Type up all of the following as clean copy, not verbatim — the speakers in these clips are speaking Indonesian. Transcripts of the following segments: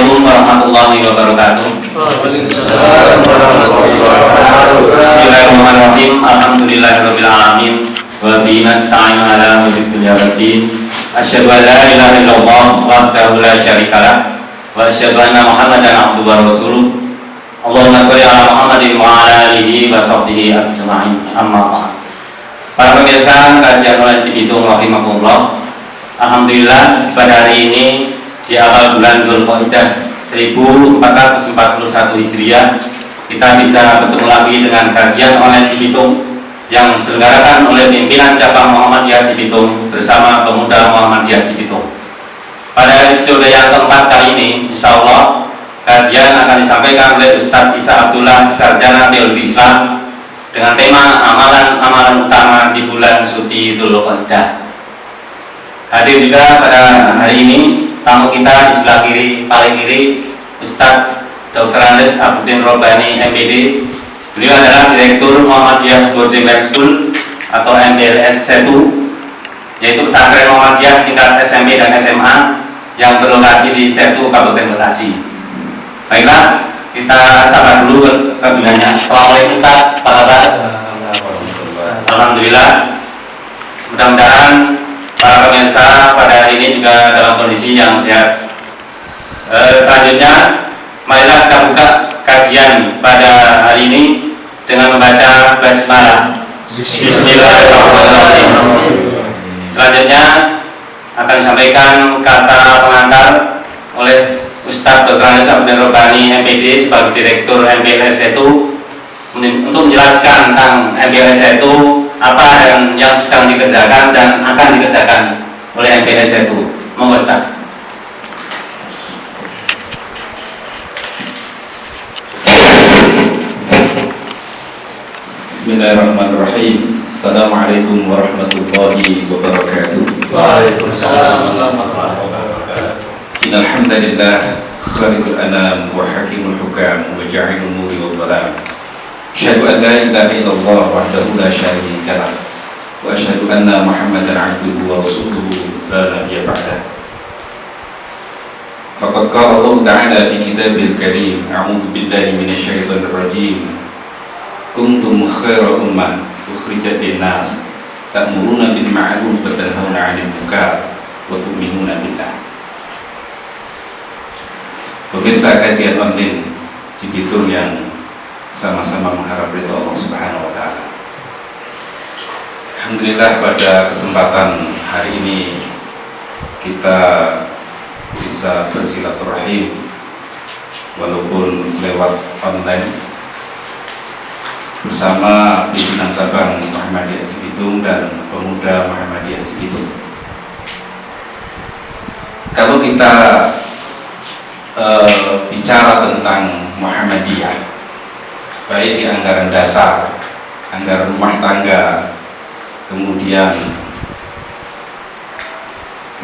Assalamualaikum warahmatullahi wabarakatuh. Waalaikumsalam warahmatullahi wabarakatuh. Bismillahirrahmanirrahim. Alhamdulillahirabbil alamin. Wa bihi nasta'inu ala umuri dunya waddin. Asyhadu an la ilaha illallah wahdahu la syarikalah wa asyhadu anna Muhammadan abduhu wa rasuluh. Allahumma shalli ala Muhammadin wa ala alihi wa sahbihi ajma'in. Amma ba'd. Para pemirsa kajian online Cibitung rahimakumullah. Alhamdulillah pada hari ini di awal bulan Dzulqa'dah 1441 Hijriah kita bisa bertemu lagi dengan kajian online Cibitung yang diselenggarakan oleh pimpinan cabang Muhammadiyah Cibitung bersama pemuda Muhammadiyah Cibitung. Pada episode yang keempat kali ini, insya Allah kajian akan disampaikan oleh Ustadz Isa Abdullah, Sarjana Teologi Islam, dengan tema amalan-amalan utama di bulan suci Dzulqa'dah. Hadir juga pada hari ini tamu kita di sebelah kiri, paling kiri, Ustadz Dr. Andes Abdudin Robani MPD. Beliau adalah Direktur Muhammadiyah Boarding Life School atau MBLS 1, yaitu pesantren Muhammadiyah tingkat SMP dan SMA yang berlokasi di Setu, Kabupaten Bekasi. Baiklah, kita sapa dulu kebenarannya. Assalamualaikum Ustadz, apa kabar? Alhamdulillah. Mudah-mudahan para pemirsa pada hari ini juga dalam kondisi yang sehat. Selanjutnya, marilah kita buka kajian pada hari ini dengan membaca basmalah. Bismillahirrahmanirrahim. Selanjutnya akan disampaikan kata pengantar oleh Ustadz Dr. Andes Abdudin Robani MPD sebagai Direktur MBLS 1 untuk menjelaskan tentang MBLS 1 apa dan yang sedang dikerjakan dan akan dikerjakan oleh MBLS 1. Monggo Ustaz. Bismillahirrahmanirrahim. Assalamualaikum warahmatullahi wabarakatuh. Waalaikumsalam warahmatullahi wabarakatuh. Innal hamdalillah khaliqul anam wa hakimul hukam wa ja'ilul nuri wal dhalam. Asyhadu an la ilaha illallah wahdahu la syarika lah wa asyhadu anna Muhammadan 'abduhu wa rasuluhu la nabiyya ba'dah. Faqad qala Allah ta'ala fi kitabil karim, a'udzu billahi minasy syaithanir rajim. Kuntum khaira ummah ukhrijat lin-nas ta'muruna bil ma'ruf wa tanhauna 'anil munkar wa tu'minuna billah. Pemirsa kajian online Cibitung yang sama-sama mengharap ridha Allah Subhanahu wa taala. Alhamdulillah pada kesempatan hari ini kita bisa bersilaturahim walaupun lewat online bersama pimpinan cabang Muhammadiyah Cibitung dan pemuda Muhammadiyah Cibitung. Kalau kita bicara tentang Muhammadiyah, baik di anggaran dasar, anggaran rumah tangga, kemudian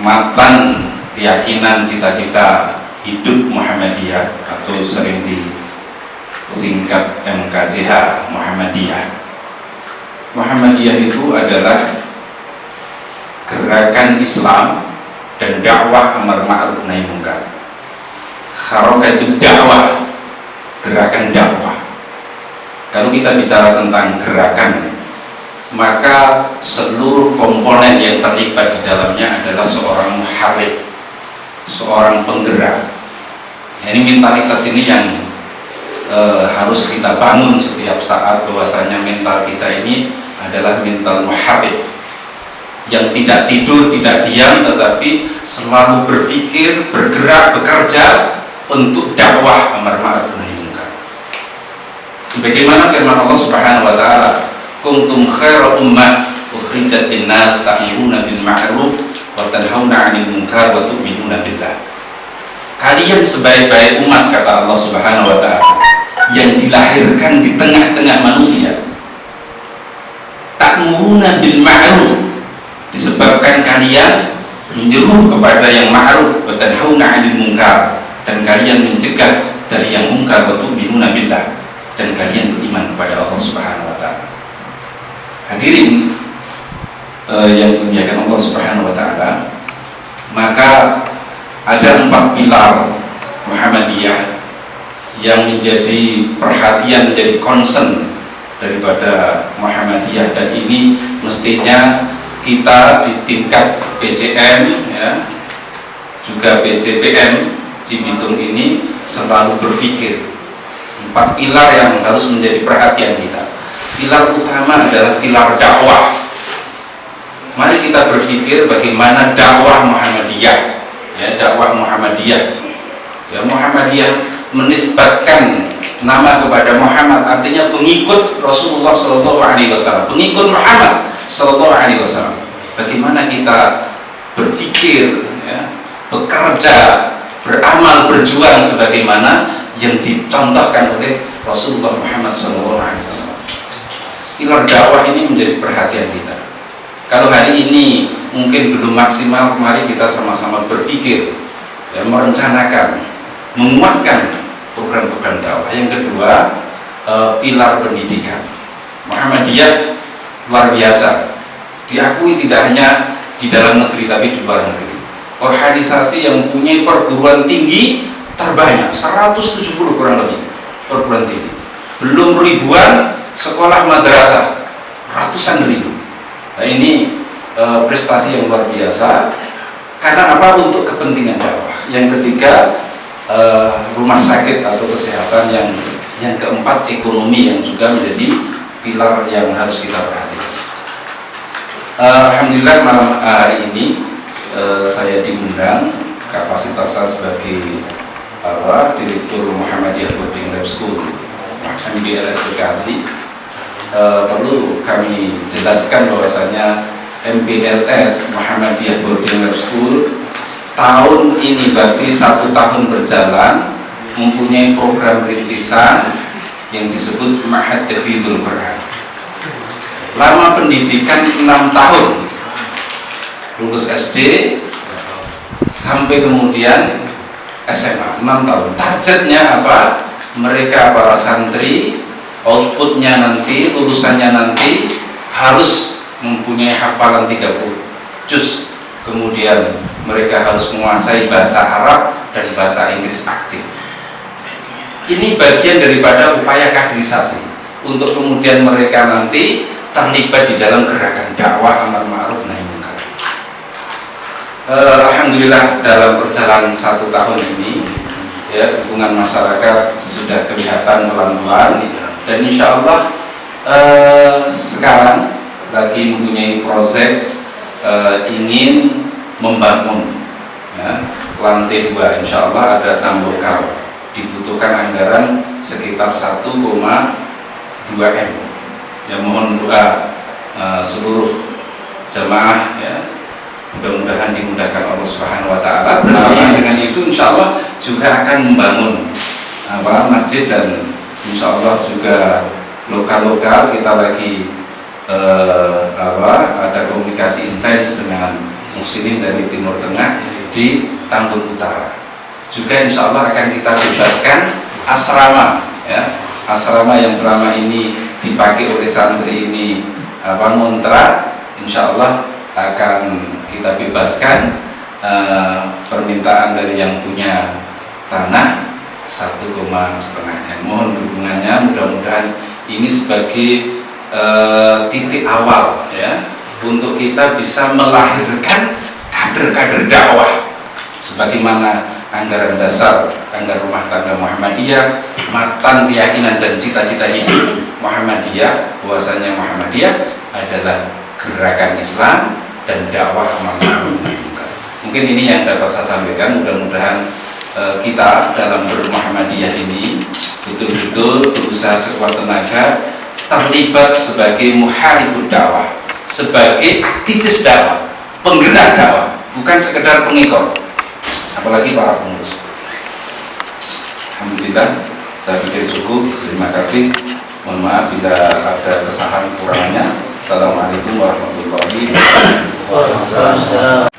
matan keyakinan cita-cita hidup Muhammadiyah atau sering disingkat MKCH Muhammadiyah. Muhammadiyah itu adalah gerakan Islam dan dakwah amar ma'ruf nahi munkar. Harakatul dakwah, gerakan dakwah. Kalau kita bicara tentang gerakan, maka seluruh komponen yang terlibat di dalamnya adalah seorang muharrik, seorang penggerak. Ini mentalitas ini yang harus kita bangun setiap saat, bahwasanya mental kita ini adalah mental muharrik yang tidak tidur, tidak diam, tetapi selalu berpikir, bergerak, bekerja untuk dakwah amar ma'ruf nahi munkar. Sebagaimana firman Allah Subhanahu wa taala, kuntum khaira ummah ukhrijat lin-nas ta'muruna bil ma'ruf wa tanhauna 'anil munkar wa tu'minuna billah. Kalian sebaik-baik umat, kata Allah Subhanahu wa taala, yang dilahirkan di tengah-tengah manusia. Ta'muruna bil ma'ruf, disebabkan kalian menyeru kepada yang ma'ruf, wa tanhauna 'anil munkar, dan kalian mencegah dari yang mungkar, wa tu'minuna billah, dan kalian beriman kepada Allah Subhanahu wa taala. Hadirin yang dimuliakan Allah Subhanahu wa taala, maka ada 4 pilar Muhammadiyah yang menjadi perhatian, menjadi concern daripada Muhammadiyah, dan ini mestinya kita di tingkat PCM ya, juga PCPM Cibitung ini selalu berpikir 4 pilar yang harus menjadi perhatian kita. Pilar utama adalah pilar dakwah. Mari kita berpikir bagaimana dakwah Muhammadiyah, ya, dakwah Muhammadiyah. Ya, Muhammadiyah menisbatkan nama kepada Muhammad, artinya pengikut Rasulullah SAW, pengikut Muhammad SAW. Bagaimana kita berpikir, ya, bekerja, beramal, berjuang sebagaimana yang dicontohkan oleh Rasulullah Muhammad SAW. Pilar dakwah ini menjadi perhatian kita. Kalau hari ini mungkin belum maksimal, mari kita sama-sama berpikir, ya, merencanakan, menguatkan program-program dakwah. Yang kedua, pilar pendidikan. Muhammadiyah luar biasa, diakui tidak hanya di dalam negeri tapi di luar negeri. Organisasi yang mempunyai perguruan tinggi terbanyak, 170 kurang lebih perguruan tinggi. Belum ribuan sekolah madrasah, ratusan ribu. Nah, ini prestasi yang luar biasa. Karena apa? Untuk kepentingan dakwah. Yang ketiga, rumah sakit atau kesehatan. Yang keempat, ekonomi yang juga menjadi pilar yang harus kita perhatikan. Alhamdulillah malam hari ini saya diundang, kapasitas saya sebagai Direktur Muhammadiyah Boarding Lab School MBLS Bekasi. Perlu kami jelaskan bahwasanya MBLS Muhammadiyah Boarding Lab School tahun ini berarti 1 tahun berjalan, mempunyai program rintisan yang disebut Ma'had Tahfidzul Quran. Lama pendidikan 6 tahun, lulus SD sampai kemudian SMA 6 tahun. Targetnya apa? Mereka para santri, outputnya nanti, lulusannya nanti harus mempunyai hafalan 30 juz. Kemudian mereka harus menguasai bahasa Arab dan bahasa Inggris aktif. Ini bagian daripada upaya kaderisasi untuk kemudian mereka nanti terlibat di dalam gerakan dakwah amar ma'ruf nahi munkar. Alhamdulillah dalam perjalanan 1 tahun ini, ya, dukungan masyarakat sudah kelihatan pelan-pelan, dan insya Allah sekarang lagi mempunyai proyek ingin membangun, ya, lantai 2, insya Allah ada 6 lokal, dibutuhkan anggaran sekitar 1,2 M. Ya, mohon doa seluruh jamaah, ya, mudah-mudahan dimudahkan Allah Subhanahu Wa Taala. Bersama dengan itu insya Allah juga akan membangun masjid, dan insya Allah juga lokal-lokal kita lagi ada komunikasi intens dengan muslimin dari Timur Tengah di Tambun Utara. Juga insya Allah akan kita bebaskan asrama, ya, asrama yang selama ini dipakai oleh santri ini ngontrak, insya Allah akan kita bebaskan. Permintaan dari yang punya tanah 1,5 M. Mohon dukungannya, mudah-mudahan ini sebagai titik awal, ya, untuk kita bisa melahirkan kader-kader dakwah sebagaimana anggaran dasar, anggaran rumah tangga Muhammadiyah, matan keyakinan dan cita-cita hidup Muhammadiyah, bahwasanya Muhammadiyah adalah gerakan Islam dan dakwah amar ma'ruf nahi munkar. Mungkin ini yang dapat saya sampaikan. Mudah-mudahan kita dalam Muhammadiyah ini betul-betul berusaha sekuat tenaga terlibat sebagai muharibud dakwah, sebagai aktivis dakwah, penggerak dakwah, bukan sekedar pengikut, apalagi para pengurus. Alhamdulillah, saya pikir cukup. Terima kasih. Mohon maaf bila ada kesalahan kurangnya. Assalamualaikum warahmatullahi wabarakatuh.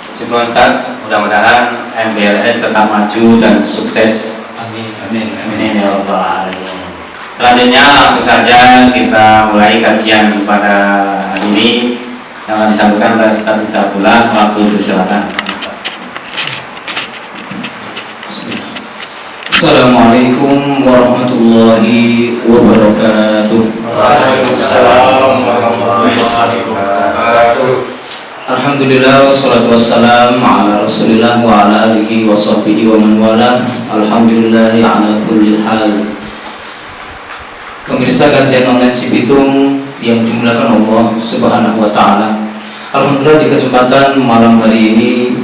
Syukur Ustaz, mudah-mudahan MBLS tetap maju dan sukses. Amin, amin, amin. Amin ya rabbal alamin. Selanjutnya langsung saja kita mulai kajian pada hari ini yang akan disampaikan oleh Ustaz Isabullah. Waktu itu silakan. Assalamualaikum warahmatullahi wabarakatuh. Waalaikumsalam warahmatullahi wabarakatuh. Alhamdulillah wassalatu wassalamu ala Rasulillah wa ala alihi wa sahbihi wa man wala. Alhamdulillah ala kulli hal. Pemirsa kajian online Cibitung yang dimuliakan Allah Subhanahu wa taala. Alhamdulillah di kesempatan malam hari ini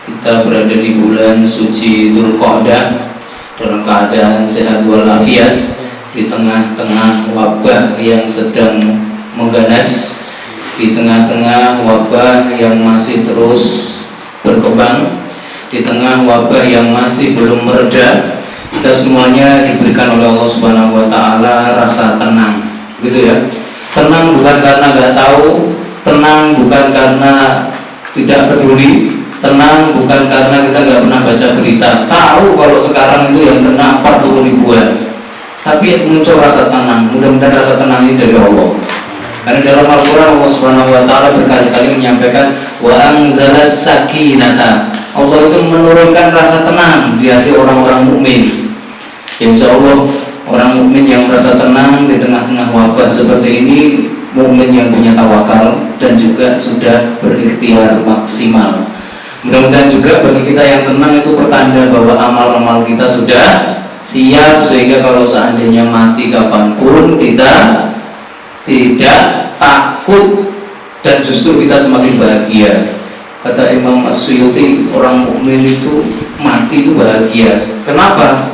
kita berada di bulan suci Dzulqa'dah dalam keadaan sehat walafiat di tengah-tengah wabah yang sedang mengganas, di tengah-tengah wabah yang masih terus berkembang, di tengah wabah yang masih belum mereda. Kita semuanya diberikan oleh Allah Subhanahu wa taala rasa tenang, gitu ya. Tenang bukan karena nggak tahu, tenang bukan karena tidak peduli, tenang bukan karena kita nggak pernah baca berita, tahu kalau sekarang itu yang kena 40 ribuan, tapi muncul rasa tenang. Mudah-mudahan rasa tenang ini dari Allah. Karena dalam Al-Quran Allah Subhanahu wa taala berkali-kali menyampaikan wa anzalas sakinata. Allah itu menurunkan rasa tenang di hati orang-orang mukmin. Ya, insya Allah orang mukmin yang merasa tenang di tengah-tengah wabah seperti ini, mukmin yang punya tawakal dan juga sudah berikhtiar maksimal. Mudah-mudahan juga bagi kita yang tenang itu pertanda bahwa amal-amal kita sudah siap, sehingga kalau seandainya mati kapanpun kita tidak takut dan justru kita semakin bahagia. Kata Imam As-Suyuti, orang mukmin itu mati itu bahagia. Kenapa?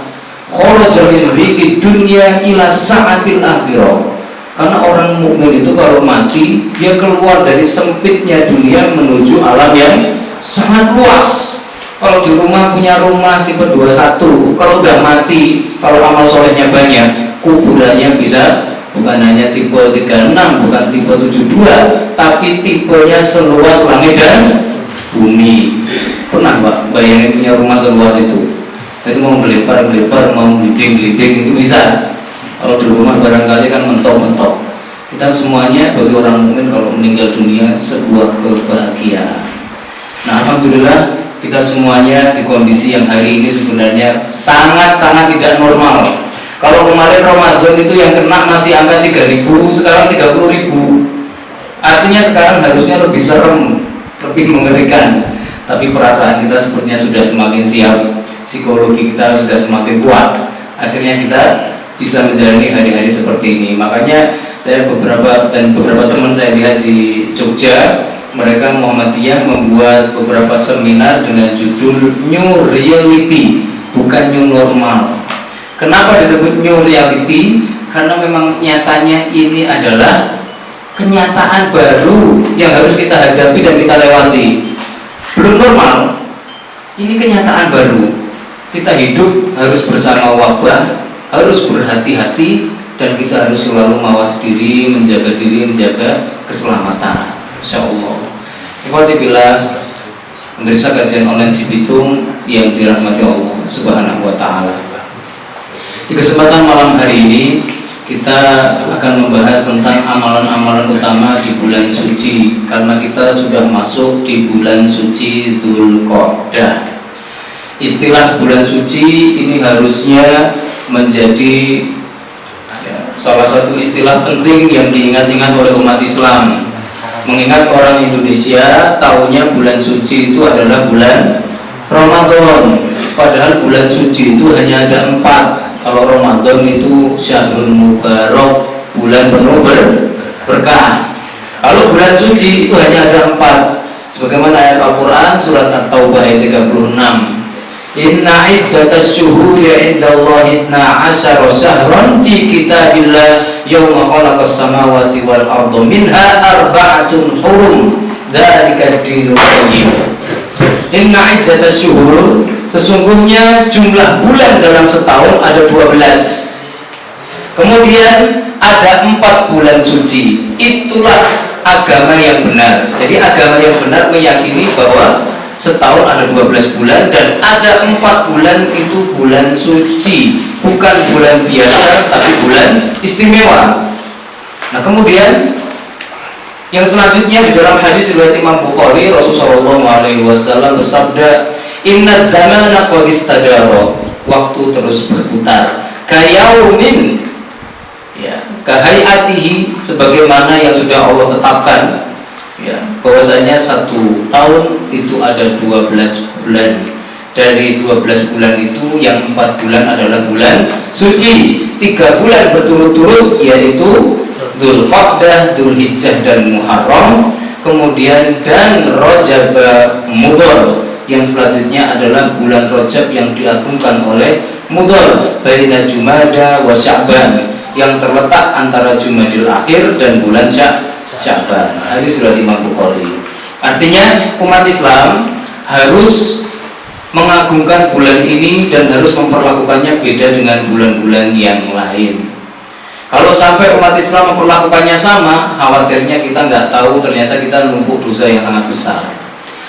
Kharaja min dhiqid dunya ila sa'atil akhirah. Karena orang mukmin itu kalau mati dia keluar dari sempitnya dunia menuju alam yang sangat luas. Kalau di rumah punya rumah tipe 21, kalau udah mati, kalau amal solehnya banyak, kuburannya bisa bukan hanya tipe 36, bukan tipe 72, tapi tipenya seluas langit dan bumi. Pernah Pak bayangin punya rumah seluas itu? Itu mau melipar-melipar, mau meliding-liding itu bisa. Kalau di rumah barangkali kan mentok-mentok. Kita semuanya bagi orang mukmin kalau meninggal dunia sebuah kebahagiaan. Nah, alhamdulillah kita semuanya di kondisi yang hari ini sebenarnya sangat-sangat tidak normal. Kalau kemarin Ramadan itu yang kena masih angka 3.000, sekarang 30.000. Artinya sekarang harusnya lebih serem, lebih mengerikan. Tapi perasaan kita sepertinya sudah semakin siap, psikologi kita sudah semakin kuat. Akhirnya kita bisa menjalani hari-hari seperti ini. Makanya saya beberapa teman saya lihat di Jogja, mereka Muhammadiyah membuat beberapa seminar dengan judul New Reality, bukan New Normal. Kenapa disebut New Reality? Karena memang nyatanya ini adalah kenyataan baru yang harus kita hadapi dan kita lewati. Belum normal, ini kenyataan baru. Kita hidup harus bersama wabah, harus berhati-hati, dan kita harus selalu mawas diri, menjaga keselamatan. Insyaallah. Ikhwati billah, pemirsa kajian online Cibitung yang dirahmati Allah Subhanahu wa taala. Di kesempatan malam hari ini kita akan membahas tentang amalan-amalan utama di bulan suci, karena kita sudah masuk di bulan suci Dzulqa'dah. Istilah bulan suci ini harusnya menjadi salah satu istilah penting yang diingat-ingat oleh umat Islam. Mengingat orang Indonesia tahunya bulan suci itu adalah bulan Ramadan, padahal bulan suci itu hanya ada 4. Kalau Ramadan itu Syahrul Mubarak, bulan penuh berkah. Kalau bulan suci itu hanya ada 4. Sebagaimana ayat Al-Quran surat At-Taubah ayat 36. Inna iddatas syuhuri indallahi 12 syahran fi kitabillah yawma khalaqas samawati wal arda minha arba'atun hurum dzalika ad-dinul qayyim. Inna iddatas syuhur, sesungguhnya jumlah bulan dalam setahun ada 12. Kemudian ada 4 bulan suci. Itulah agama yang benar. Jadi agama yang benar meyakini bahwa setahun ada 12 bulan dan ada 4 bulan itu bulan suci, bukan bulan biasa tapi bulan istimewa. Nah, kemudian yang selanjutnya di dalam hadis riwayat Imam Bukhari, Rasulullah SAW bersabda, "Inna zamana qad istadara." waktu terus berputar. Kayaumin, ya, kahayatihi, sebagaimana yang sudah Allah tetapkan, ya, bahwasanya 1 tahun itu ada 12 bulan. Dari 12 bulan itu yang 4 bulan adalah bulan suci, 3 bulan berturut-turut yaitu Dzulqa'dah, Dzulhijjah dan Muharram, kemudian dan Rajab Mudhar, yang selanjutnya adalah bulan Rajab yang diagungkan oleh Mudhar, baina Jumada wa Sya'ban, yang terletak antara Jumadil Akhir dan bulan Sya'ban. Hadis riwayat Imam Bukhari. Artinya umat Islam harus mengagungkan bulan ini dan harus memperlakukannya beda dengan bulan-bulan yang lain. Kalau sampai umat Islam memperlakukannya sama, khawatirnya kita nggak tahu ternyata kita numpuk dosa yang sangat besar.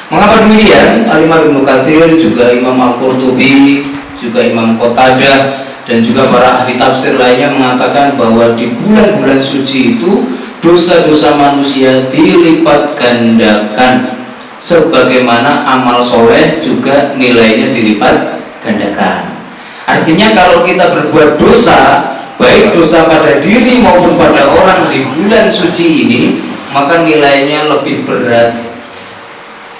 Mengapa demikian? Al-Imam Ibnu Katsir, juga Imam Al-Qurtubi, juga Imam Qatadah, dan juga para ahli tafsir lainnya mengatakan bahwa di bulan-bulan suci itu dosa-dosa manusia dilipat gandakan, sebagaimana amal soleh juga nilainya dilipat gandakan. Artinya kalau kita berbuat dosa, baik dosa pada diri maupun pada orang di bulan suci ini, maka nilainya lebih berat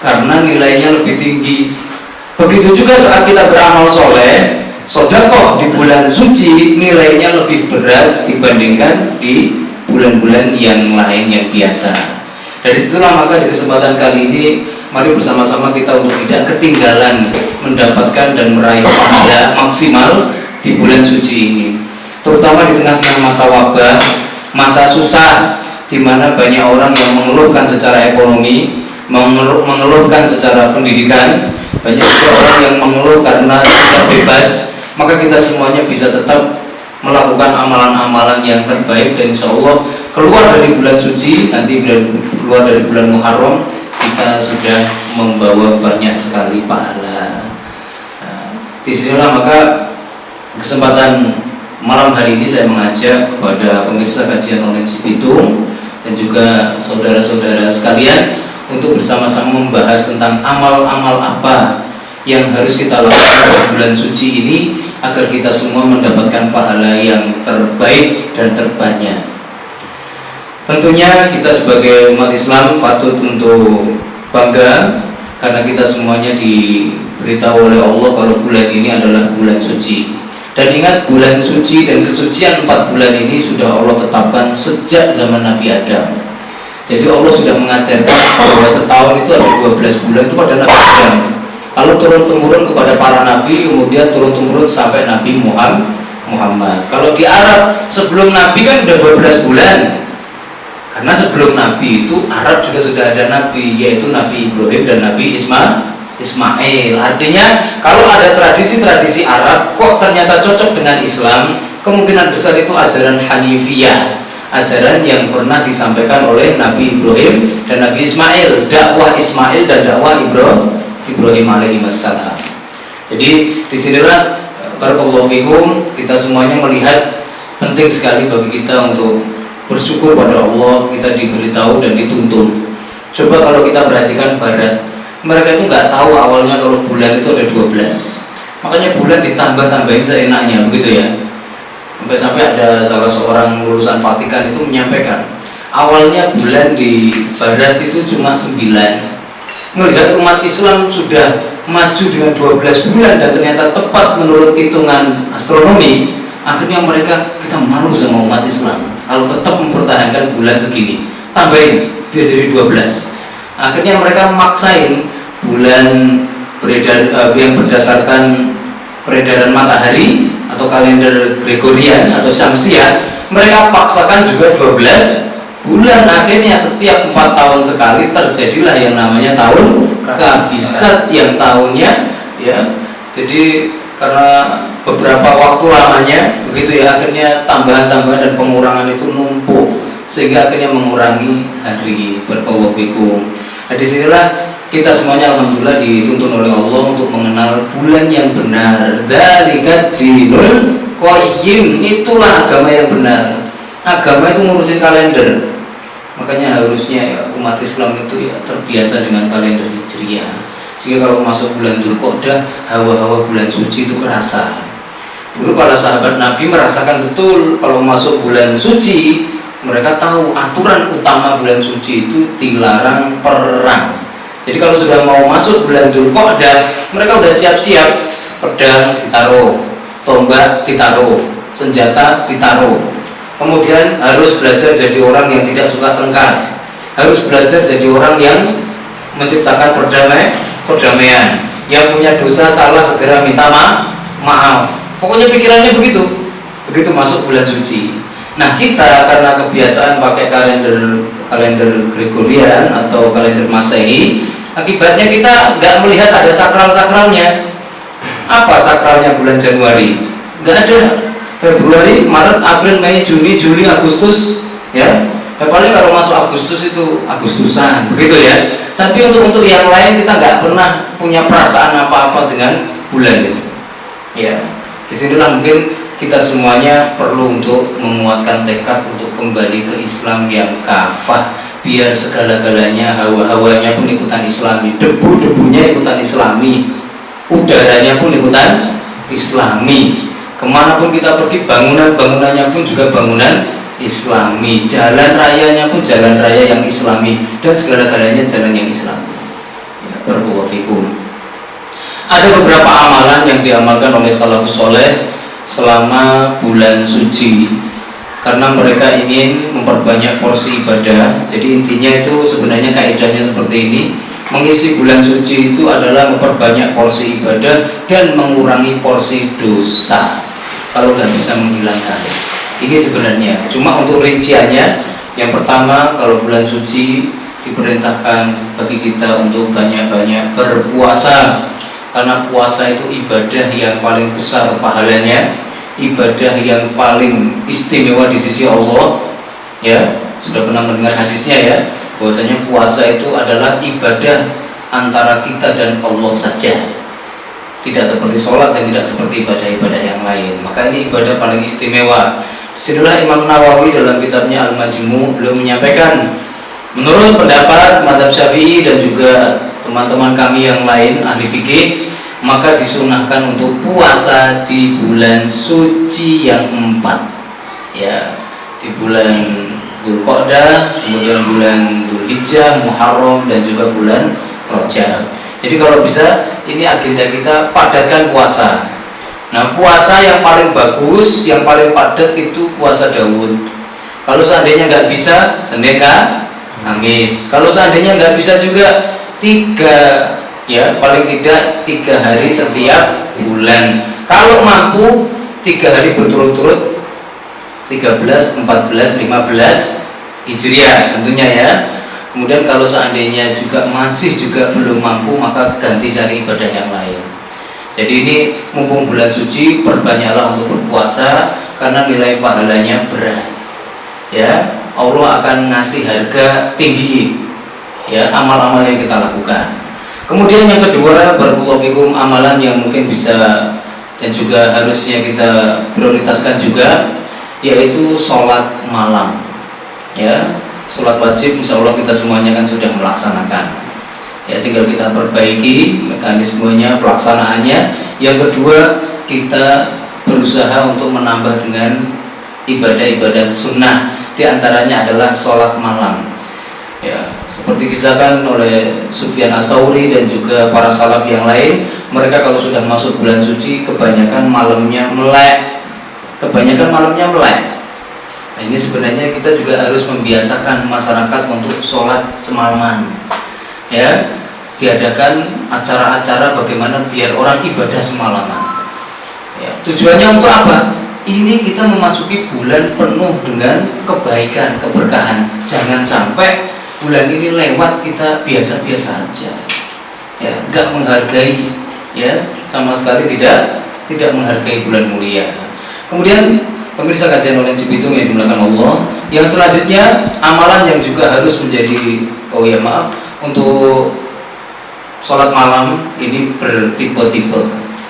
karena nilainya lebih tinggi. Begitu juga saat kita beramal soleh, sedekah di bulan suci nilainya lebih berat dibandingkan di bulan-bulan yang lain yang biasa. Dari situlah maka di kesempatan kali ini mari bersama-sama kita untuk tidak ketinggalan mendapatkan dan meraih pahala maksimal di bulan suci ini, terutama di tengah masa wabah, masa susah, di mana banyak orang yang mengeluhkan secara ekonomi, mengeluhkan secara pendidikan, banyak juga orang yang mengeluh karena tidak bebas. Maka kita semuanya bisa tetap melakukan amalan-amalan yang terbaik, dan insya Allah keluar dari bulan suci, nanti keluar dari bulan Muharram, kita sudah membawa banyak sekali pahala. Disinilah maka kesempatan malam hari ini saya mengajak kepada pemirsa kajian online Cibitung dan juga saudara-saudara sekalian untuk bersama-sama membahas tentang amal-amal apa yang harus kita lakukan di bulan suci ini agar kita semua mendapatkan pahala yang terbaik dan terbanyak. Tentunya kita sebagai umat Islam patut untuk bangga karena kita semuanya diberitahu oleh Allah kalau bulan ini adalah bulan suci. Dan ingat, bulan suci dan kesucian 4 bulan ini sudah Allah tetapkan sejak zaman Nabi Adam. Jadi Allah sudah mengajarkan bahwa setahun itu ada 12 bulan itu pada Nabi Adam, lalu turun-temurun kepada para nabi, kemudian turun-temurun sampai Nabi Muhammad. Kalau di Arab sebelum Nabi kan udah 12 bulan, karena sebelum Nabi itu Arab juga sudah ada Nabi, yaitu Nabi Ibrahim dan Nabi Ismail. Artinya kalau ada tradisi-tradisi Arab kok ternyata cocok dengan Islam, kemungkinan besar itu ajaran Hanifiyah, ajaran yang pernah disampaikan oleh Nabi Ibrahim dan Nabi Ismail, dakwah Ismail dan dakwah Ibrahim alaihissalam. Jadi disinilah barakallahu fikum, kita semuanya melihat penting sekali bagi kita untuk bersyukur pada Allah, kita diberitahu dan dituntun. Coba kalau kita perhatikan Barat, mereka itu nggak tahu awalnya kalau bulan itu ada 12, makanya bulan ditambah-tambahin seenaknya, begitu ya. Sampai ada salah seorang lulusan Vatikan itu menyampaikan awalnya bulan di Barat itu cuma 9. Melihat umat Islam sudah maju dengan 12 bulan dan ternyata tepat menurut hitungan astronomi, akhirnya mereka, kita malu sama umat Islam kalau tetap mempertahankan bulan segini, tambahin biar jadi 12. Akhirnya mereka memaksain bulan beredar yang berdasarkan peredaran matahari atau kalender Gregorian atau Syamsiah, mereka paksakan juga 12 bulan. Akhirnya setiap 4 tahun sekali terjadilah yang namanya tahun kabisat, yang tahunnya ya, jadi karena beberapa waktu lamanya begitu ya, akhirnya tambahan-tambahan dan pengurangan itu numpuk sehingga akhirnya mengurangi hari berkawafikum. Nah, disinilah kita semuanya alhamdulillah dituntun oleh Allah untuk mengenal bulan yang benar. Dzalika dinul qayyim, itulah agama yang benar. Agama itu ngurusin kalender. Makanya harusnya ya, umat Islam itu ya terbiasa dengan kalender Hijriah. Sehingga kalau masuk bulan Dzulqa'dah, hawa-hawa bulan suci itu kerasa. Dulu para sahabat Nabi merasakan betul kalau masuk bulan suci, mereka tahu aturan utama bulan suci itu dilarang perang. Jadi kalau sudah mau masuk bulan Dzulqa'dah, mereka udah siap-siap, pedang ditaruh, tombak ditaruh, senjata ditaruh. Kemudian harus belajar jadi orang yang tidak suka tengkar, harus belajar jadi orang yang menciptakan perdamaian. Yang punya dosa salah segera minta maaf. Pokoknya pikirannya begitu. Begitu masuk bulan suci. Nah, kita karena kebiasaan pakai kalender Gregorian atau kalender Masehi, akibatnya kita nggak melihat ada sakral-sakralnya. Apa sakralnya bulan Januari? Nggak ada. Februari, Maret, April, Mei, Juni, Juli, Agustus, ya. Dan paling kalau masuk Agustus itu Agustusan, begitu ya. Tapi untuk yang lain kita nggak pernah punya perasaan apa-apa dengan bulan itu. Ya, disinilah mungkin kita semuanya perlu untuk menguatkan tekad untuk kembali ke Islam yang kafah, biar segala-galanya, hawa-hawanya pun ikutan Islami, debu-debunya ikutan Islami, udaranya pun ikutan Islami. Kemanapun kita pergi, bangunannya pun juga bangunan Islami, jalan rayanya pun jalan raya yang Islami, dan segala-galanya jalan yang Islami. Ya, barakallahu fikum. Ada beberapa amalan yang diamalkan oleh salafus soleh selama bulan suci, karena mereka ingin memperbanyak porsi ibadah. Jadi intinya itu sebenarnya kaidahnya seperti ini: mengisi bulan suci itu adalah memperbanyak porsi ibadah dan mengurangi porsi dosa. Kalau nggak bisa menghilangkan, ini sebenarnya cuma untuk rinciannya. Yang pertama, kalau bulan suci diperintahkan bagi kita untuk banyak-banyak berpuasa, karena puasa itu ibadah yang paling besar pahalanya, ibadah yang paling istimewa di sisi Allah. Ya, sudah pernah mendengar hadisnya ya, bahwasanya puasa itu adalah ibadah antara kita dan Allah saja, tidak seperti sholat dan tidak seperti ibadah-ibadah yang lain. Maka ini ibadah paling istimewa. Disinilah Imam Nawawi dalam kitabnya Al-Majmu' beliau menyampaikan, menurut pendapat mazhab Syafi'i dan juga teman-teman kami yang lain ahli fikih, maka disunahkan untuk puasa di bulan suci yang 4, ya, di bulan Dzulqa'dah, kemudian bulan Dzulhijjah, Muharram, dan juga bulan Rajab. Jadi kalau bisa, ini agenda kita padatkan puasa. Nah, puasa yang paling bagus, yang paling padat itu puasa Daud. Kalau seandainya nggak bisa, Senin, Kamis. Kalau seandainya nggak bisa juga 3, ya, paling tidak 3 hari setiap bulan. Kalau mampu 3 hari berturut-turut, 13, 14, 15 Hijriah tentunya ya. Kemudian kalau seandainya juga masih juga belum mampu, maka ganti cari ibadah yang lain. Jadi ini mumpung bulan suci, perbanyaklah untuk berpuasa karena nilai pahalanya berat. Ya, Allah akan ngasih harga tinggi ya amal-amal yang kita lakukan. Kemudian yang kedua, barakallahu fikum, amalan yang mungkin bisa dan juga harusnya kita prioritaskan juga, yaitu sholat malam. Ya, sholat wajib insya Allah kita semuanya kan sudah melaksanakan. Ya, tinggal kita perbaiki mekanismenya, pelaksanaannya. Yang kedua, kita berusaha untuk menambah dengan ibadah-ibadah sunnah. Di antaranya adalah sholat malam. Ya, seperti kisahkan oleh Sufyan Ats-Tsauri dan juga para salaf yang lain, mereka kalau sudah masuk bulan suci kebanyakan malamnya melek. Nah, ini sebenarnya kita juga harus membiasakan masyarakat untuk sholat semalaman. Ya, diadakan acara-acara bagaimana biar orang ibadah semalaman. Ya, tujuannya untuk apa? Ini kita memasuki bulan penuh dengan kebaikan, keberkahan. Jangan sampai bulan ini lewat kita biasa-biasa aja. Ya, nggak menghargai, ya, sama sekali tidak menghargai bulan mulia. Kemudian pemirsa kajian online Cibitung yang dimuliakan Allah, yang selanjutnya amalan yang juga harus menjadi untuk sholat malam ini bertipe-tipe.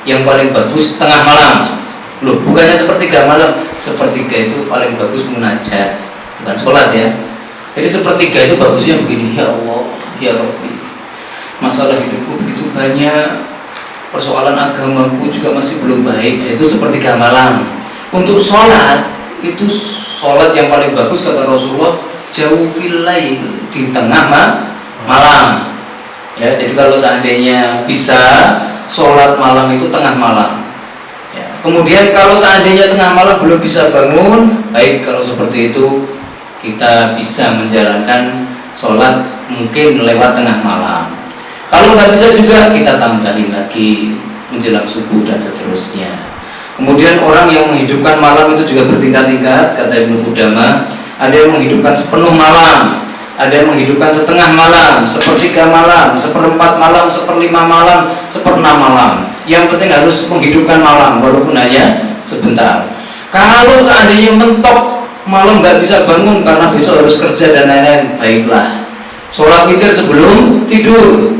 Yang paling bagus tengah malam. Loh, bukannya sepertiga malam. Sepertiga itu paling bagus munajat, bukan sholat ya. Jadi sepertiga itu bagusnya begini, ya Allah, ya Rabbi, masalah hidupku begitu banyak persoalan agamaku juga masih belum baik, yaitu sepertiga malam. Untuk sholat, itu sholat yang paling bagus kata Rasulullah, jauh filail, di tengah malam. Ya, jadi kalau seandainya bisa sholat malam itu tengah malam. Ya, kemudian kalau seandainya tengah malam belum bisa bangun, baik kalau seperti itu kita bisa menjalankan sholat mungkin lewat tengah malam. Kalau nggak bisa juga kita tambahin lagi menjelang subuh dan seterusnya. Kemudian orang yang menghidupkan malam itu juga bertingkat-tingkat, kata Ibnu Qudamah. Ada yang menghidupkan sepenuh malam, ada yang menghidupkan setengah malam, sepertiga malam, seperempat malam, seperlima malam, seperenam malam. Yang penting harus menghidupkan malam walaupun hanya sebentar. Kalau seandainya mentok malam nggak bisa bangun karena besok harus kerja dan lain-lain, baiklah sholat witir sebelum tidur.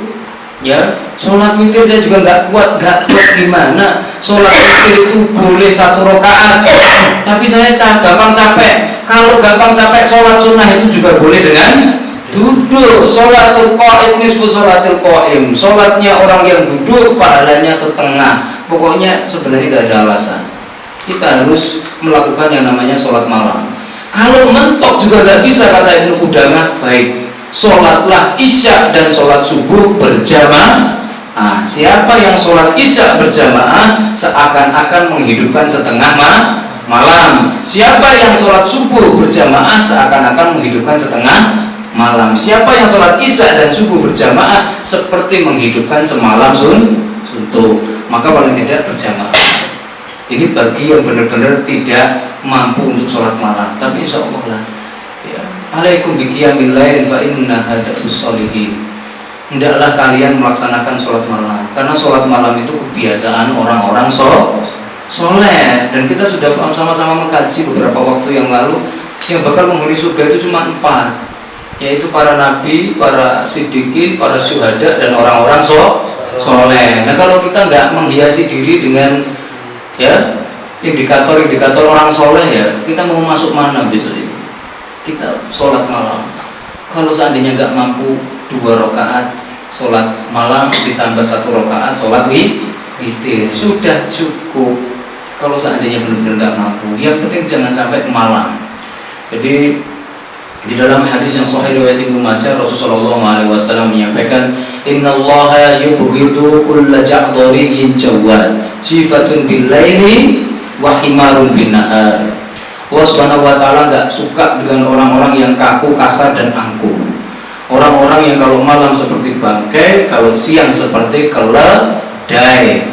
Ya, sholat witir saya juga nggak kuat gimana? Sholat witir itu boleh 1 rakaat, tapi saya gampang capek. Kalau gampang capek, sholat sunnah itu juga boleh dengan duduk. Sholatul qaid nisfu sholatul qaim. Sholatnya orang yang duduk pahalanya setengah. Pokoknya sebenarnya nggak ada alasan. Kita harus melakukan yang namanya sholat malam. Kalau mentok juga nggak bisa, kata Ibnu Qudamah, baik sholatlah isya dan sholat subuh berjamaah. Siapa yang sholat isya berjamaah seakan-akan menghidupkan setengah malam. Siapa yang sholat subuh berjamaah seakan-akan menghidupkan setengah malam. Siapa yang sholat isya dan subuh berjamaah seperti menghidupkan semalam suntuk. Maka paling tidak berjamaah. Ini bagi yang benar-benar tidak mampu untuk sholat malam. Tapi insya Allah lah, ya, alaikum biqiyamil lail fa innaha da'us sholihin. Hendaklah kalian melaksanakan sholat malam, karena sholat malam itu kebiasaan orang-orang soleh. Dan kita sudah sama-sama mengkaji beberapa waktu yang lalu, yang bakal menghuni surga itu cuma 4, yaitu para nabi, para siddiqin, para syuhada, dan orang-orang soleh. Nah, kalau kita nggak menghiasi diri dengan ya indikator-indikator orang soleh, ya kita mau masuk mana besok ini? Kita sholat malam. Kalau seandainya nggak mampu 2 rakaat sholat malam ditambah 1 rakaat sholat witir sudah cukup. Kalau seandainya benar-benar nggak mampu, yang penting jangan sampai malam. Jadi di dalam hadis yang sahih riwayat Ibnu Majah, Rasulullah SAW menyampaikan, Innallaha yubghidu kulla ja'dhariyin jawad jifatun bil laili wa himarun bin nahar. Allah Subhanahu wa taala enggak suka dengan orang-orang yang kaku, kasar dan angkuh. Orang-orang yang kalau malam seperti bangkai, kalau siang seperti keledai.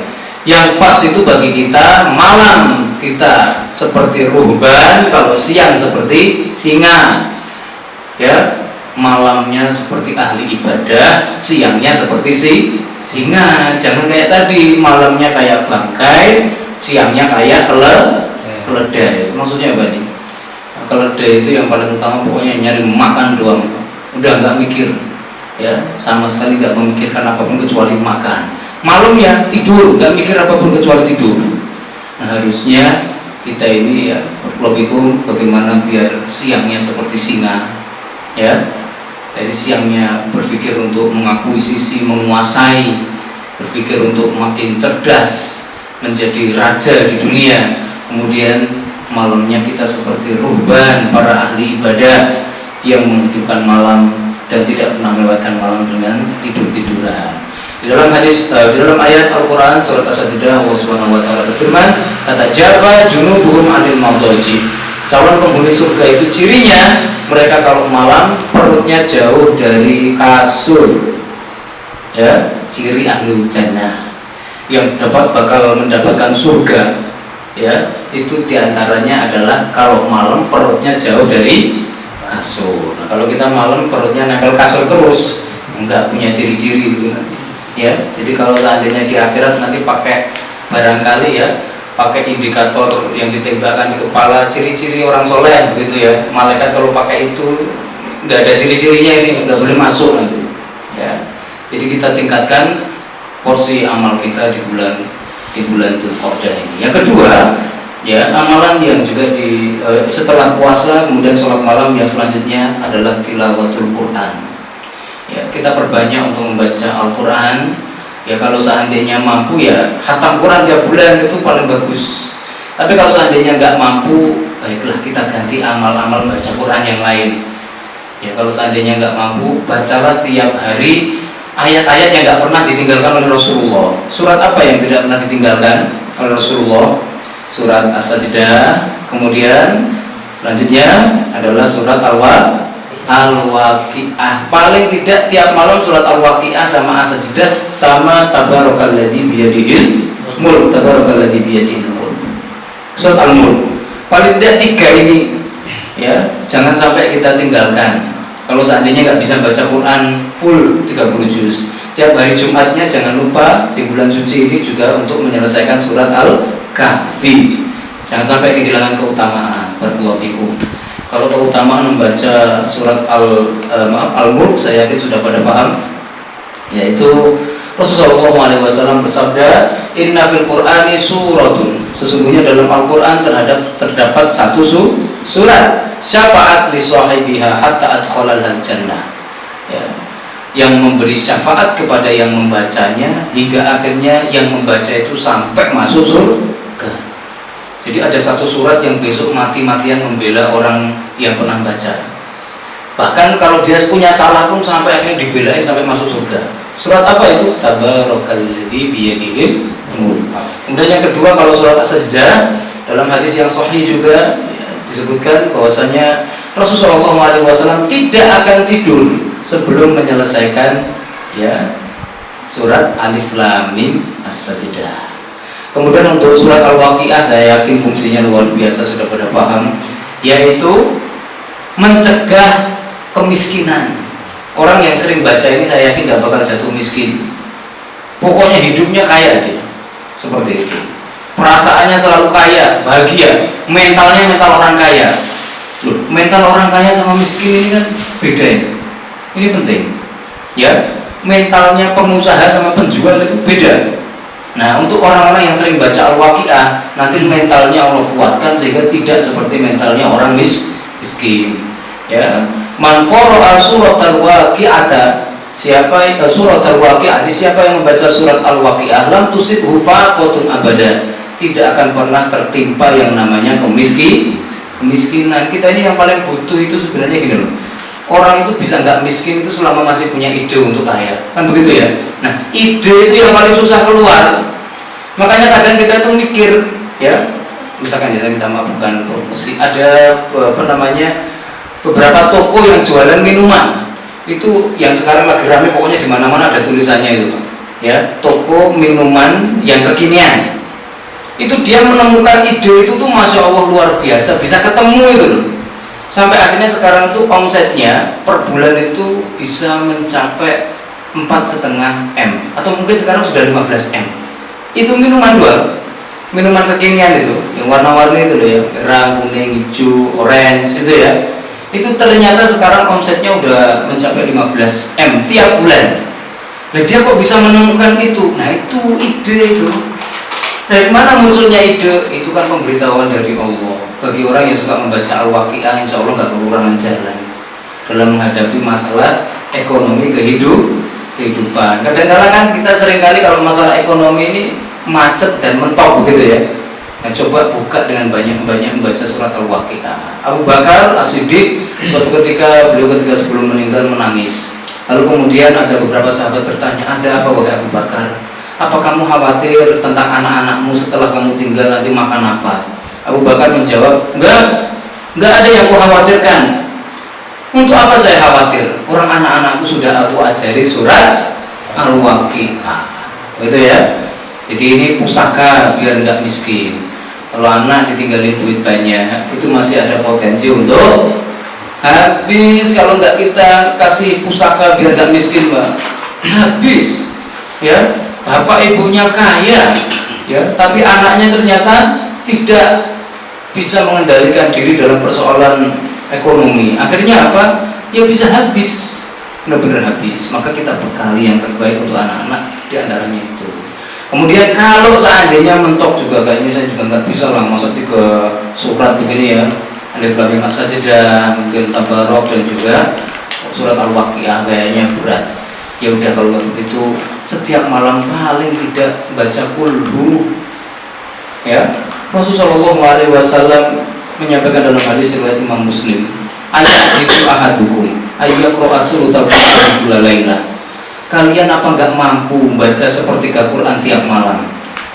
Yang pas itu bagi kita, malam kita seperti ruhban, kalau siang seperti singa. Ya, malamnya seperti ahli ibadah, siangnya seperti singa. Jangan kayak tadi, malamnya kayak bangkai, siangnya kayak keledai. Maksudnya apa nih? Keledai itu yang paling utama pokoknya nyari makan doang, udah nggak mikir, ya sama sekali nggak memikirkan apapun kecuali makan. Malamnya tidur, nggak mikir apapun kecuali tidur. Nah, harusnya kita ini ya berpikir bagaimana biar siangnya seperti singa, ya. Jadi siangnya berpikir untuk mengakuisisi, menguasai, berpikir untuk makin cerdas, menjadi raja di dunia. Kemudian malamnya kita seperti ruhban, para ahli ibadah yang menghidupkan malam dan tidak pernah melewatkan malam dengan tidur-tiduran. Di dalam hadis, di dalam ayat Al-Quran surat As-Sajdah, Allah Subhanahu wa taala berfirman, tatajafa junubuhum 'anil madaji. Calon penghuni surga itu cirinya mereka kalau malam perutnya jauh dari kasur. Ya, ciri ahli jannah yang bakal mendapatkan surga, ya, itu diantaranya adalah kalau malam perutnya jauh dari kasur. Nah, kalau kita malam perutnya nempel kasur terus, enggak punya ciri-ciri gitu. Ya, jadi kalau seandainya di akhirat nanti pakai barangkali ya, pakai indikator yang ditembakkan di kepala, ciri-ciri orang soleh begitu ya. Malaikat kalau pakai itu nggak ada ciri-cirinya, ini nggak boleh masuk nanti. Ya, jadi kita tingkatkan porsi amal kita di bulan Dzulqa'dah ini. Yang kedua, ya amalan yang juga setelah puasa kemudian sholat malam yang selanjutnya adalah tilawatul Quran. Ya, kita perbanyak untuk membaca Al-Quran, Ya kalau seandainya mampu ya khatam Quran tiap bulan itu paling bagus. Tapi kalau seandainya nggak mampu, baiklah kita ganti amal-amal baca Quran yang lain. Ya kalau seandainya nggak mampu, bacalah tiap hari ayat-ayat yang nggak pernah ditinggalkan oleh Rasulullah. Surat apa yang tidak pernah ditinggalkan oleh Rasulullah? Surat As-Sajdah. Kemudian selanjutnya adalah surat Al-Waqi'ah. Paling tidak tiap malam surat Al-Waqi'ah sama As-Sajdah sama Tabarakalladzi biyadihil mulk. Tabarakalladzi biyadihil mulk. Surat Al-Mulk. Paling tidak 3 ini ya, jangan sampai kita tinggalkan. Kalau seandainya nggak bisa baca Quran full 30 juz, tiap hari Jumatnya jangan lupa di bulan suci ini juga untuk menyelesaikan surat Al-Kahfi. Jangan sampai kehilangan keutamaan. Barakallahu fikum. Kalau keutamaan membaca surat Al-Mulk, saya yakin sudah pada paham, yaitu Rasulullah SAW bersabda, Inna fil Qur'ani suratun, sesungguhnya dalam Al-Quran terdapat satu surat, syafaat li sahibiha hatta adkhalal jannah, ya, yang memberi syafaat kepada yang membacanya hingga akhirnya yang membaca itu sampai masuk surga. Jadi ada satu surat yang besok mati-matian membela orang yang pernah baca. Bahkan kalau dia punya salah pun sampai akhirnya dibelain sampai masuk surga. Surat apa itu? Tabarakalladzi biyadihil mulk. Kemudian yang kedua, kalau surat As-Sajdah, dalam hadis yang sahih juga ya, disebutkan bahwasanya Rasulullah SAW tidak akan tidur sebelum menyelesaikan ya surat Alif Lam Mim As-Sajdah. Kemudian untuk surat Al-Waqi'ah, saya yakin fungsinya luar biasa, sudah pada paham, yaitu mencegah kemiskinan. Orang yang sering baca ini saya yakin gak bakal jatuh miskin. Pokoknya hidupnya kaya dia, seperti itu. Perasaannya selalu kaya, bahagia. Mentalnya mental orang kaya. Loh, mental orang kaya sama miskin ini kan beda ya. Ini penting ya. Mentalnya pengusaha sama penjual itu beda. Nah, untuk orang-orang yang sering baca Al-Waqi'ah, nanti mentalnya Allah kuatkan sehingga tidak seperti mentalnya orang miskin. Ya, man qara'a surat Al-Waqi'ah, surat Al-Waqi'ah, siapa yang membaca surat Al-Waqi'ah, lam tusibhu faqatun abada, tidak akan pernah tertimpa yang namanya kemiskinan. Kita ini yang paling butuh itu sebenarnya gini loh. Orang itu bisa nggak miskin itu selama masih punya ide untuk kaya, kan begitu ya. Nah, ide itu yang paling susah keluar. Makanya kadang kita itu mikir, ya, misalkan ya, saya minta maaf bukan promosi, ada beberapa toko yang jualan minuman itu yang sekarang lagi rame, pokoknya di mana-mana ada tulisannya itu, ya, toko minuman yang kekinian. Itu dia menemukan ide itu tuh masya Allah luar biasa, bisa ketemu itu loh. Sampai akhirnya sekarang tuh omsetnya per bulan itu bisa mencapai 4,5 M, atau mungkin sekarang sudah 15 M. Itu minuman minuman kekinian itu, yang warna-warni itu loh ya, merah, kuning, hijau, orange itu ya. Itu ternyata sekarang omsetnya udah mencapai 15 M tiap bulan. Nah, dia kok bisa menemukan itu? Nah, itu ide itu. Dari mana munculnya ide? Itu kan pemberitahuan dari Allah. Bagi orang yang suka membaca Al-Waqi'ah, insya Allah nggak kekurangan jalan dalam menghadapi masalah ekonomi kehidupan. Kadang-kadang kan kita seringkali kalau masalah ekonomi ini macet dan mentok begitu ya. Nah, coba buka dengan banyak-banyak membaca surat Al-Waqi'ah. Abu Bakar As-Siddiq suatu ketika sebelum meninggal menangis. Lalu kemudian ada beberapa sahabat bertanya, ada apa wahai Abu Bakar? Apa kamu khawatir tentang anak-anakmu setelah kamu tinggal nanti makan apa? Abu Bakar menjawab, enggak ada yang aku khawatirkan. Untuk apa saya khawatir? Orang anak-anakku sudah aku ajari surat Al-Waqi'ah. Begitu ya. Jadi ini pusaka biar enggak miskin. Kalau anak ditinggalin duit banyak, itu masih ada potensi untuk habis. Kalau enggak kita kasih pusaka biar enggak miskin, Mbak, habis. Ya, bapak ibunya kaya, ya, tapi anaknya ternyata tidak bisa mengendalikan diri dalam persoalan ekonomi. Akhirnya apa? Ya bisa habis, benar-benar habis. Maka kita bekali yang terbaik untuk anak-anak, di antaranya itu. Kemudian kalau seandainya mentok juga, kayaknya saya juga nggak bisa lah masuk ke surat begini ya, Alif Lam Mim As-Sajdah, mungkin Tabarok dan juga surat Al-Waqi'ah kayaknya berat. Ya udah kalau nggak begitu, setiap malam paling tidak baca kulhu. Ya, Rasulullah SAW menyampaikan dalam hadis riwayat Imam Muslim, ayat bisu ahadukum ayyaqra suratul Qur'an. Kalian apa nggak mampu membaca sepertiga Quran tiap malam?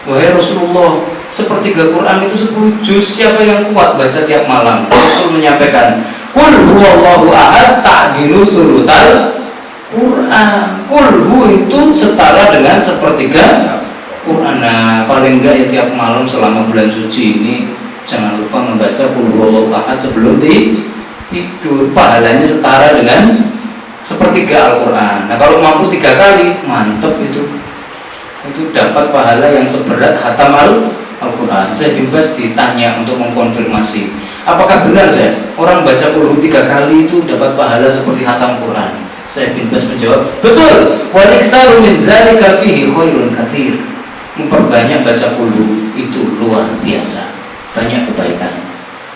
Wahai Rasulullah, sepertiga Quran itu 10 juz, siapa yang kuat baca tiap malam? Rasul menyampaikan, qul huwallahu ahad ta'dilu sulutsal Quran. Qul itu setara dengan sepertiga Quran. Nah, paling enggak ya tiap malam selama bulan suci ini jangan lupa membaca qul huwallahu ahad sebelum tidur. Pahalanya setara dengan sepertiga Al-Quran. Nah, kalau mampu 3 kali, mantep itu dapat pahala yang seberat hatam Al-Quran. Saya bebas ditanya untuk mengkonfirmasi, apakah benar saya orang baca qul 3 kali itu dapat pahala seperti hatam Quran? Saya bebas menjawab, betul. Wa iksaru min dzalika fihi khairun katsir. Memperbanyak baca qul itu luar biasa, banyak kebaikan.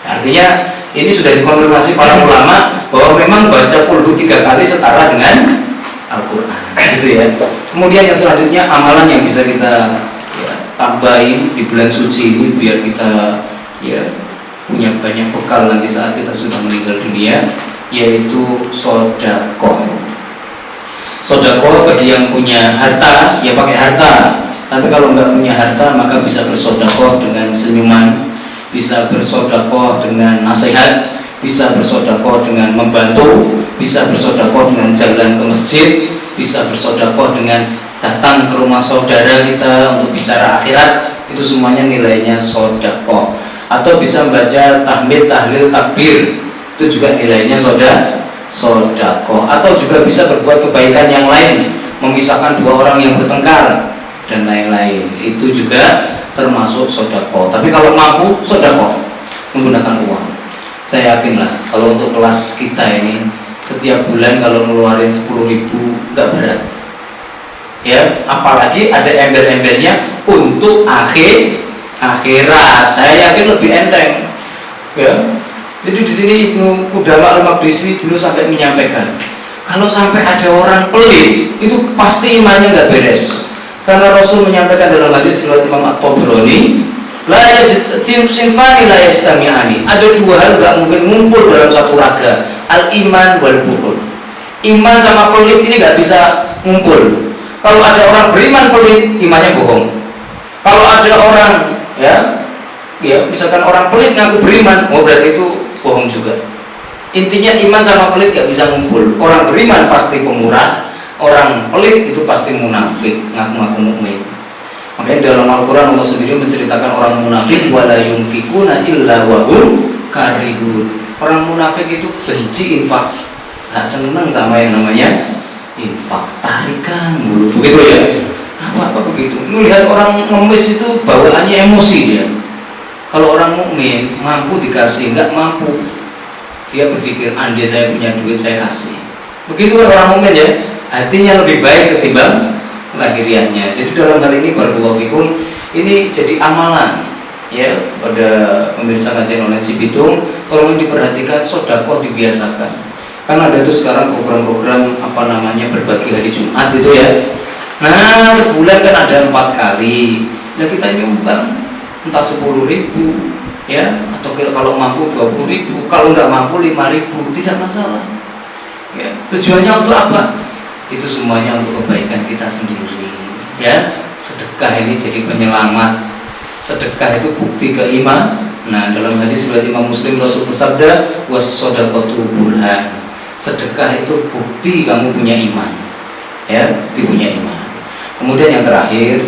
Artinya ini sudah dikonfirmasi para ulama bahwa memang baca qul 3 kali setara dengan Al-Quran, gitu ya. Kemudian yang selanjutnya amalan yang bisa kita tambahin di bulan suci ini biar kita punya banyak bekal nanti saat kita sudah meninggal dunia, yaitu sedekah. Sedekah bagi yang punya harta ya pakai harta, tapi kalau nggak punya harta maka bisa bersedekah dengan senyuman, bisa bersedekah dengan nasihat, bisa bersedekah dengan membantu, bisa bersedekah dengan jalan ke masjid, bisa bersedekah dengan datang ke rumah saudara kita untuk bicara akhirat. Itu semuanya nilainya sedekah. Atau bisa membaca tahmid, tahlil, takbir, itu juga nilainya sedekah. Atau juga bisa berbuat kebaikan yang lain, memisahkan 2 orang yang bertengkar dan lain-lain, itu juga termasuk sedekah. Tapi kalau mampu sedekah menggunakan uang. Saya yakinlah kalau untuk kelas kita ini setiap bulan kalau ngeluarin 10.000 nggak berat. Ya, apalagi ada embel-embelnya untuk akhirat. Saya yakin lebih enteng. Ya. Jadi di sini Ibnu Qudamah Al-Maqdisi dulu sampai menyampaikan, kalau sampai ada orang pelit, itu pasti imannya nggak beres. Karena Rasul menyampaikan dalam hadis riwayat Imam At-Tabrani, la sinfani la yastami'ani. Ada 2 hal nggak mungkin ngumpul dalam satu raga, al-iman wal bukhul. Iman sama pelit ini nggak bisa ngumpul. Kalau ada orang beriman pelit, imannya bohong. Kalau ada orang misalkan orang pelit ngaku beriman, berarti itu bohong juga. Intinya iman sama pelit nggak bisa ngumpul. Orang beriman pasti pemurah, orang pelit itu pasti munafik, ngaku-ngaku mukmin. Makanya dalam Al-Quran Allah sendiri menceritakan orang munafik, wala yunfikuna illa wa hum karihun. Orang munafik itu benci infak, nggak seneng sama yang namanya infak, tarikan mulu, begitu ya. Apa begitu? Melihat orang ngemis itu bawaannya emosi dia. Kalau orang mukmin mampu dikasih, nggak mampu dia berpikir, andai saya punya duit saya kasih. Begitu orang mukmin ya, hatinya lebih baik ketimbang lahiriahnya. Jadi dalam hal ini barakallahu fikum, ini jadi amalan ya pada pemirsa kajian online Cibitung, tolong diperhatikan, sedekah dibiasakan. Kan ada tuh sekarang program-program berbagi hari Jumat itu ya. Nah, sebulan kan ada 4 kali. Nah, kita nyumbang entah 10.000 ya, atau kalau mampu 20.000, kalau nggak mampu 5.000, tidak masalah. Ya, tujuannya untuk apa? Itu semuanya untuk kebaikan kita sendiri. Ya, sedekah ini jadi penyelamat. Sedekah itu bukti keimanan. Nah, dalam hadis riwayat Imam Muslim Rasul bersabda, was-shadaqatu burhan. Sedekah itu bukti kamu punya iman. Ya, punya iman. Kemudian yang terakhir,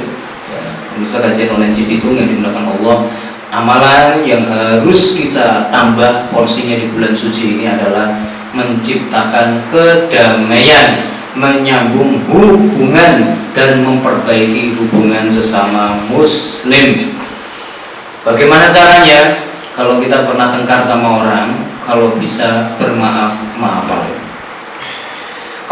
pemirsa kajian online Cibitung yang dimuliakan Allah, amalan yang harus kita tambah porsinya di bulan suci ini adalah menciptakan kedamaian, menyambung hubungan dan memperbaiki hubungan sesama muslim. Bagaimana caranya? Kalau kita pernah tengkar sama orang, kalau bisa bermaaf-maafan.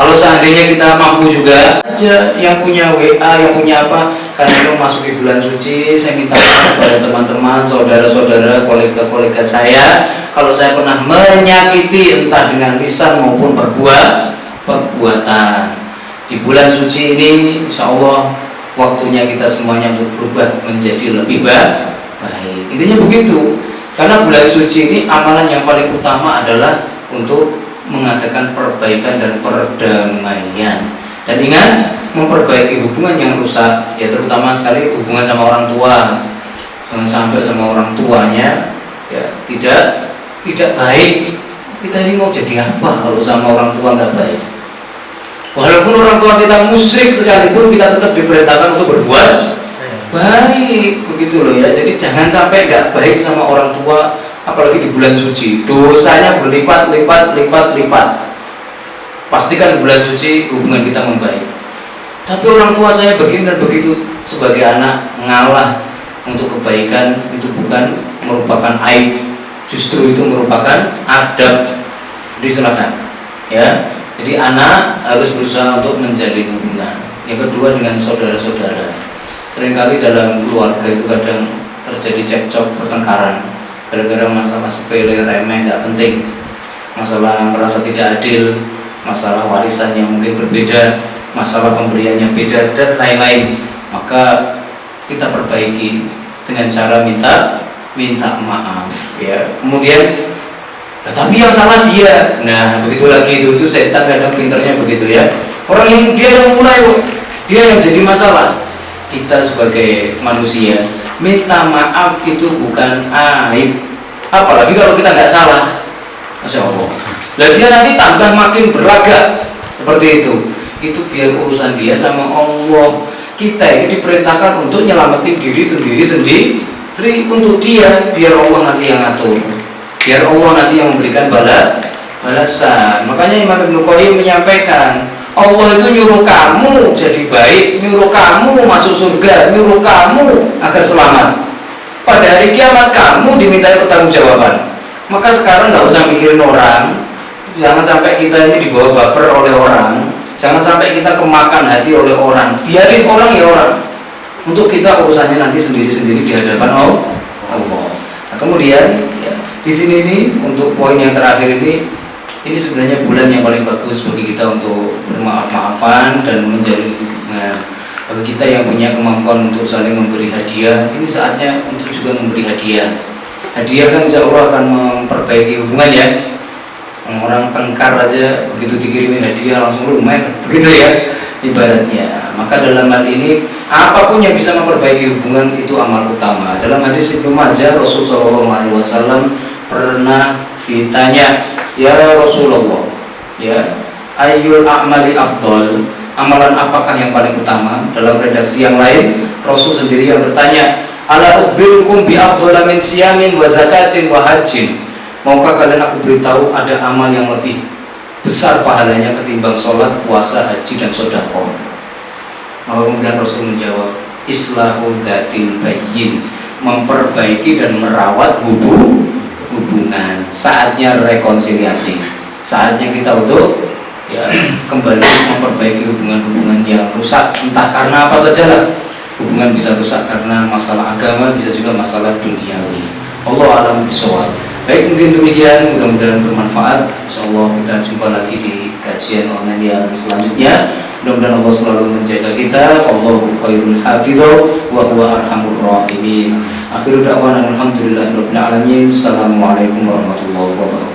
Kalau seandainya kita mampu juga aja, yang punya WA, yang punya apa, karena itu masuk di bulan suci, saya minta maaf kepada teman-teman, saudara-saudara, kolega-kolega saya, kalau saya pernah menyakiti entah dengan lisan maupun perbuatan. Di bulan suci ini insya Allah waktunya kita semuanya untuk berubah menjadi lebih baik. Intinya begitu. Karena bulan suci ini amalan yang paling utama adalah untuk mengadakan perbaikan dan perdamaian. Dan ingat, memperbaiki hubungan yang rusak, ya terutama sekali hubungan sama orang tua. Jangan sampai sama orang tuanya ya tidak baik. Kita ini mau jadi apa kalau sama orang tua nggak baik? Walaupun orang tua kita musyrik sekalipun, kita tetap diperintahkan untuk berbuat baik, begitu loh ya. Jadi jangan sampai nggak baik sama orang tua, apalagi di bulan suci. Dosanya berlipat-lipat. Pastikan bulan suci hubungan kita membaik. Tapi orang tua saya begini dan begitu, sebagai anak ngalah untuk kebaikan itu bukan merupakan aib, justru itu merupakan adab. Silakan ya. Jadi anak harus berusaha untuk menjalin hubungan. Yang kedua dengan saudara-saudara. Seringkali dalam keluarga itu kadang terjadi cekcok, pertengkaran gara-gara masalah sepele, remeh, nggak penting, masalah merasa tidak adil, masalah warisan yang mungkin berbeda, masalah pemberian yang beda dan lain-lain. Maka kita perbaiki dengan cara minta maaf ya. Kemudian tapi yang salah dia. Nah begitu lagi, itu setan kadang pinternya begitu ya. Orang yang dia yang mulai, dia yang jadi masalah. Kita sebagai manusia minta maaf itu bukan aib, apalagi kalau kita nggak salah. Masya Allah. Nah dia nanti tambah makin berlagak seperti itu. Itu biar urusan dia sama Allah. Kita ini diperintahkan untuk nyelamatin diri sendiri untuk dia, biar Allah nanti yang ngatur, biar Allah nanti yang memberikan balasan. Makanya Imam Ibnu Qayyim menyampaikan, Allah itu nyuruh kamu jadi baik, nyuruh kamu masuk surga, nyuruh kamu agar selamat. Pada hari kiamat kamu dimintai pertanggungjawaban. Maka sekarang nggak usah mikirin orang. Jangan sampai kita ini dibawa baper oleh orang. Jangan sampai kita kemakan hati oleh orang. Biarin orang ya orang. Untuk kita urusannya nanti sendiri-sendiri di hadapan Allah. Nah, kemudian ya, di sini nih untuk poin yang terakhir ini sebenarnya bulan yang paling bagus bagi kita untuk bermaaf-maafan dan menjalin hubungan. Bagi kita yang punya kemampuan untuk saling memberi hadiah, ini saatnya untuk juga memberi hadiah. Hadiah kan insya Allah akan memperbaiki hubungan ya. Orang tengkar aja begitu dikirimin hadiah langsung lumayan, begitu ya ibaratnya. Maka dalam hal ini apapun yang bisa memperbaiki hubungan itu amal utama. Dalam hadis Ibnu Majah, Rasulullah SAW pernah ditanya, ya Rasulullah, ya ayyul a'mali afdol, amalan apakah yang paling utama? Dalam redaksi yang lain Rasul sendiri yang bertanya, ala ukhbirukum bi afdhala min siyamin wa zakatin wa hajjin, maukah kalian aku beritahu ada amal yang lebih besar pahalanya ketimbang sholat, puasa, haji dan sedekah? Maka kemudian Rasul menjawab, islahul dzatil bayyin, memperbaiki dan merawat hubungan. Saatnya rekonsiliasi, saatnya kita untuk ya kembali memperbaiki hubungan-hubungan yang rusak, entah karena apa sajalah. Hubungan bisa rusak karena masalah agama, bisa juga masalah duniawi. Allah alam bisawab. Baik, mungkin demikian, mudah-mudahan bermanfaat. Insyaallah kita jumpa lagi di kajian online yang selanjutnya. Mudah-mudahan Allah selalu menjaga kita. Allahu khairul hafidho wa huwa arhamur rahimin. Akhiru da'wana alhamdulillahirabbil alamin. Assalamualaikum warahmatullahi wabarakatuh.